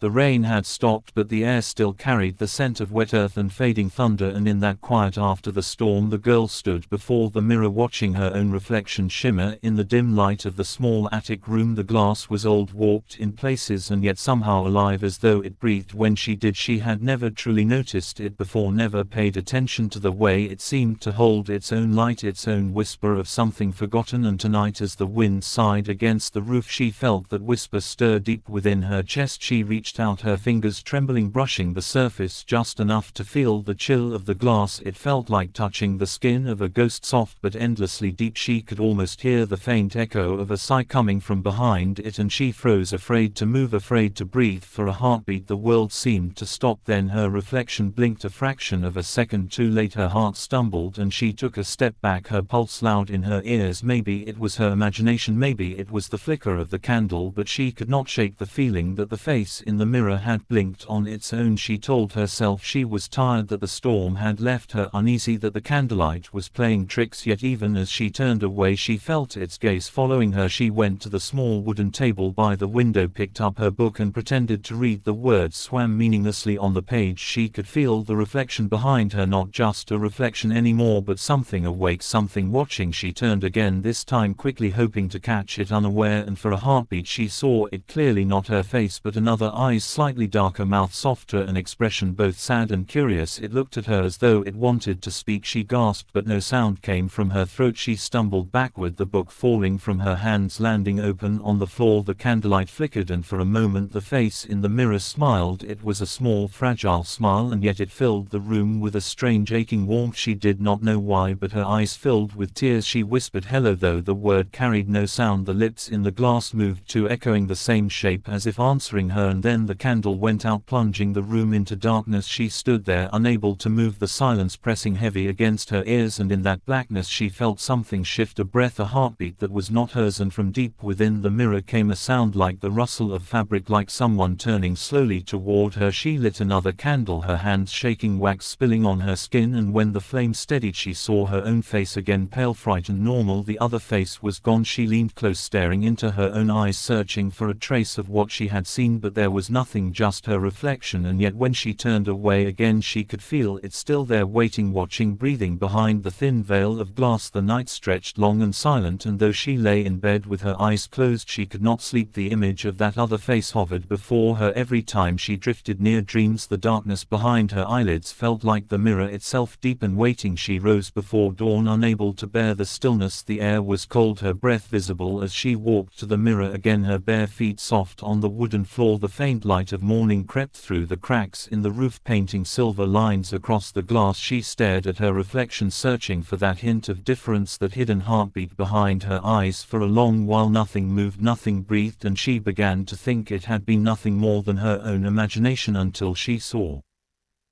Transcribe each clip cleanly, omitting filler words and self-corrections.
The rain had stopped, but the air still carried the scent of wet earth and fading thunder, and in that quiet after the storm the girl stood before the mirror watching her own reflection shimmer in the dim light of the small attic room. The glass was old, warped in places, and yet somehow alive, as though it breathed when she did. She had never truly noticed it before, never paid attention to the way it seemed to hold its own light, its own whisper of something forgotten. And tonight, as the wind sighed against the roof, she felt that whisper stir deep within her chest. She reached out, her fingers trembling, brushing the surface just enough to feel the chill of the glass. It felt like touching the skin of a ghost, soft but endlessly deep. She could almost hear the faint echo of a sigh coming from behind it, and she froze, afraid to move, afraid to breathe. For a heartbeat the world seemed to stop. Then her reflection blinked a fraction of a second too late. Her heart stumbled and she took a step back, her pulse loud in her ears. Maybe it was her imagination, maybe it was the flicker of the candle, but she could not shake the feeling that the face in the mirror had blinked on its own. She told herself she was tired, that the storm had left her uneasy, that the candlelight was playing tricks. Yet even as she turned away she felt its gaze following her. She went to the small wooden table by the window, picked up her book and pretended to read. The words swam meaninglessly on the page. She could feel the reflection behind her, not just a reflection anymore, but something awake, something watching. She turned again, this time quickly, hoping to catch it unaware, and for a heartbeat she saw it clearly, not her face but another, eyes slightly darker, mouth softer, an expression both sad and curious. It looked at her as though it wanted to speak. She gasped, but no sound came from her throat. She stumbled backward, the book falling from her hands, landing open on the floor. The candlelight flickered, and for a moment the face in the mirror smiled. It was a small, fragile smile, and yet it filled the room with a strange aching warmth. She did not know why, but her eyes filled with tears. She whispered hello, though the word carried no sound. The lips in the glass moved too, echoing the same shape as if answering her, and then the candle went out, plunging the room into darkness. She stood there, unable to move, the silence pressing heavy against her ears, and in that blackness she felt something shift, a breath, a heartbeat that was not hers, and from deep within the mirror came a sound like the rustle of fabric, like someone turning slowly toward her. She lit another candle, her hands shaking, wax spilling on her skin, and when the flame steadied she saw her own face again, pale, frightened, normal. The other face was gone. She leaned close, staring into her own eyes, searching for a trace of what she had seen, but there was nothing, just her reflection. And yet when she turned away again she could feel it still there, waiting, watching, breathing behind the thin veil of glass. The night stretched long and silent, and though she lay in bed with her eyes closed she could not sleep. The image of that other face hovered before her every time she drifted near dreams. The darkness behind her eyelids felt like the mirror itself, deep and waiting. She rose before dawn, unable to bear the stillness. The air was cold, her breath visible as she walked to the mirror again, her bare feet soft on the wooden floor. The faint light of morning crept through the cracks in the roof, painting silver lines across the glass. She stared at her reflection, searching for that hint of difference, that hidden heartbeat behind her eyes. For a long while nothing moved, nothing breathed, and she began to think it had been nothing more than her own imagination, until she saw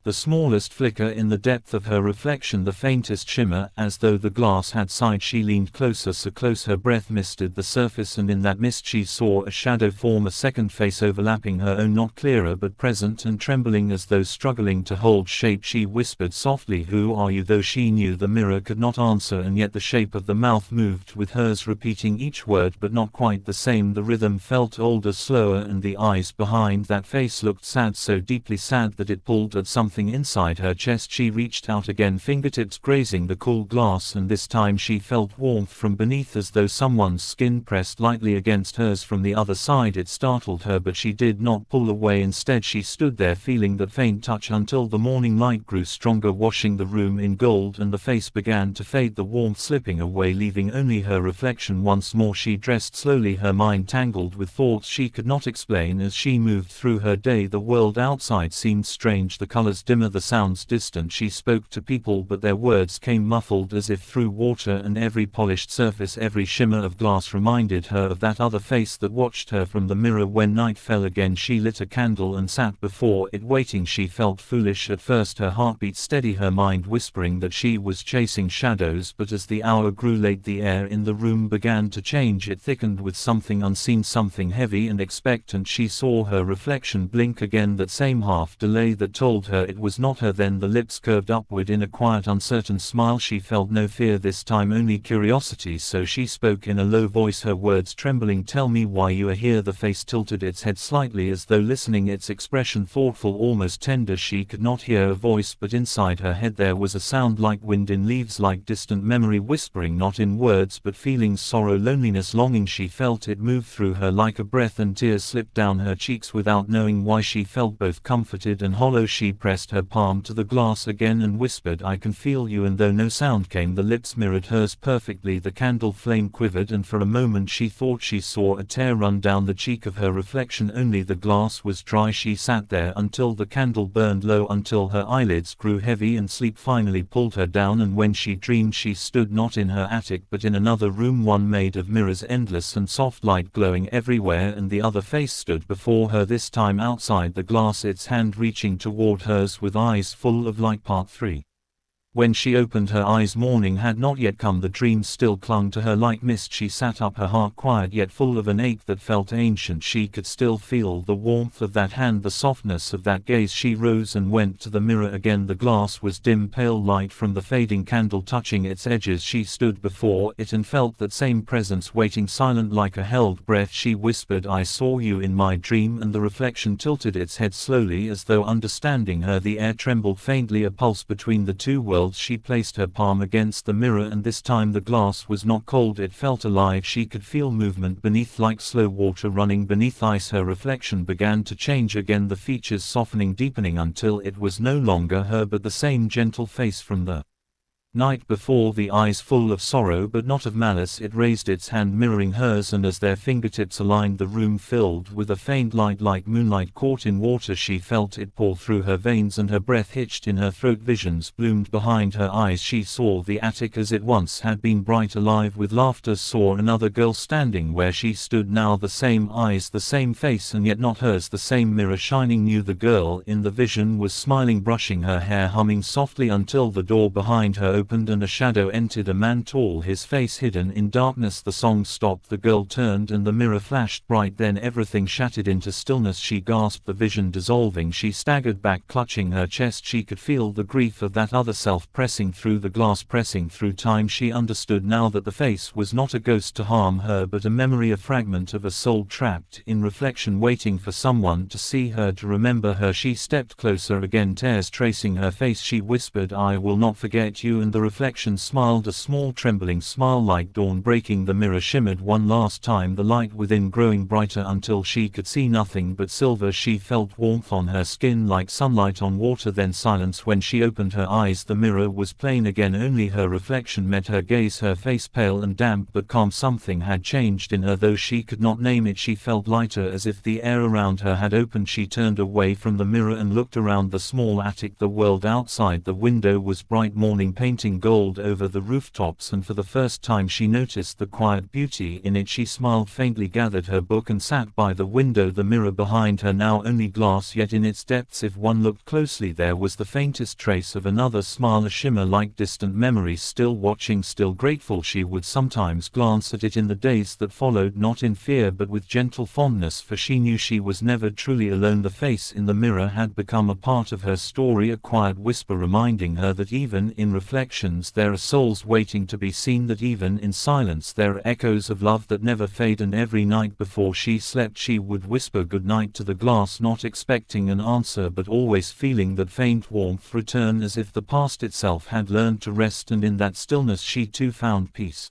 the smallest flicker in the depth of her reflection, the faintest shimmer, as though the glass had sighed. She leaned closer, so close her breath misted the surface, and in that mist she saw a shadow form, a second face overlapping her own, not clearer but present and trembling as though struggling to hold shape. She whispered softly, "Who are you?" Though she knew the mirror could not answer, and yet the shape of the mouth moved with hers, repeating each word, but not quite the same. The rhythm felt older, slower, and the eyes behind that face looked sad, so deeply sad that it pulled at something inside her chest. She reached out again, fingertips grazing the cool glass, and this time she felt warmth from beneath, as though someone's skin pressed lightly against hers from the other side. It startled her, but she did not pull away. Instead she stood there, feeling that faint touch, until the morning light grew stronger, washing the room in gold, and the face began to fade, the warmth slipping away, leaving only her reflection once more. She dressed slowly, her mind tangled with thoughts she could not explain. As she moved through her day, the world outside seemed strange, the colors dimmer, the sounds distant. She spoke to people, but their words came muffled as if through water, and every polished surface, every shimmer of glass reminded her of that other face that watched her from the mirror. When night fell again she lit a candle and sat before it, waiting. She felt foolish at first, her heartbeat steady, her mind whispering that she was chasing shadows, but as the hour grew late the air in the room began to change. It thickened with something unseen, something heavy and expectant. She saw her reflection blink again, that same half delay that told her it was not her. Then the lips curved upward in a quiet uncertain smile. She felt no fear this time, only curiosity, so she spoke in a low voice, her words trembling. "Tell me why you are here." The face tilted its head slightly as though listening, its expression thoughtful, almost tender. She could not hear a voice, but inside her head there was a sound like wind in leaves, like distant memory whispering, not in words but feelings, sorrow, loneliness, longing. She felt it move through her like a breath, and tears slipped down her cheeks without knowing why. She felt both comforted and hollow. She pressed her palm to the glass again and whispered, "I can feel you." And though no sound came, the lips mirrored hers perfectly. The candle flame quivered, and for a moment she thought she saw a tear run down the cheek of her reflection. Only the glass was dry. She sat there until the candle burned low, until her eyelids grew heavy and sleep finally pulled her down. And when she dreamed, she stood not in her attic but in another room, one made of mirrors, endless and soft light glowing everywhere, and the other face stood before her, this time outside the glass, its hand reaching toward hers with eyes full of light. Part 3. When she opened her eyes, morning had not yet come. The dream still clung to her like mist. She sat up, her heart quiet yet full of an ache that felt ancient. She could still feel the warmth of that hand, the softness of that gaze. She rose and went to the mirror again. The glass was dim, pale light from the fading candle touching its edges. She stood before it and felt that same presence, waiting silent like a held breath. She whispered, "I saw you in my dream," and the reflection tilted its head slowly as though understanding her. The air trembled faintly, a pulse between the two worlds. She placed her palm against the mirror, and this time the glass was not cold, it felt alive. She could feel movement beneath, like slow water running beneath ice. Her reflection began to change again, the features softening, deepening, until it was no longer her but the same gentle face from the night before, the eyes full of sorrow but not of malice. It raised its hand mirroring hers, and as their fingertips aligned, the room filled with a faint light like moonlight caught in water. She felt it pour through her veins and her breath hitched in her throat. Visions bloomed behind her eyes. She saw the attic as it once had been, bright, alive with laughter. Saw another girl standing where she stood now, the same eyes, the same face, and yet not hers, the same mirror shining new. The girl in the vision was smiling, brushing her hair, humming softly, until the door behind her opened and a shadow entered, a man tall, his face hidden in darkness. The song stopped, the girl turned, and the mirror flashed bright. Then everything shattered into stillness. She gasped, the vision dissolving. She staggered back, clutching her chest. She could feel the grief of that other self pressing through the glass, pressing through time. She understood now that the face was not a ghost to harm her, but a memory, a fragment of a soul trapped in reflection, waiting for someone to see her, to remember her. She stepped closer again, tears tracing her face. She whispered, "I will not forget you," and the reflection smiled, a small trembling smile like dawn breaking. The mirror shimmered one last time, the light within growing brighter until she could see nothing but silver. She felt warmth on her skin like sunlight on water, then silence. When she opened her eyes, the mirror was plain again, only her reflection met her gaze, her face pale and damp but calm. Something had changed in her, though she could not name it. She felt lighter, as if the air around her had opened. She turned away from the mirror and looked around the small attic. The world outside the window was bright, morning painting gold over the rooftops, and for the first time she noticed the quiet beauty in it. She smiled faintly, gathered her book, and sat by the window. The mirror behind her now only glass, yet in its depths, if one looked closely, there was the faintest trace of another smile, a shimmer like distant memories, still watching, still grateful. She would sometimes glance at it in the days that followed, not in fear but with gentle fondness, for she knew she was never truly alone. The face in the mirror had become a part of her story, a quiet whisper reminding her that even in reflection there are souls waiting to be seen, that even in silence there are echoes of love that never fade. And every night before she slept she would whisper good night to the glass, not expecting an answer but always feeling that faint warmth return, as if the past itself had learned to rest, and in that stillness she too found peace.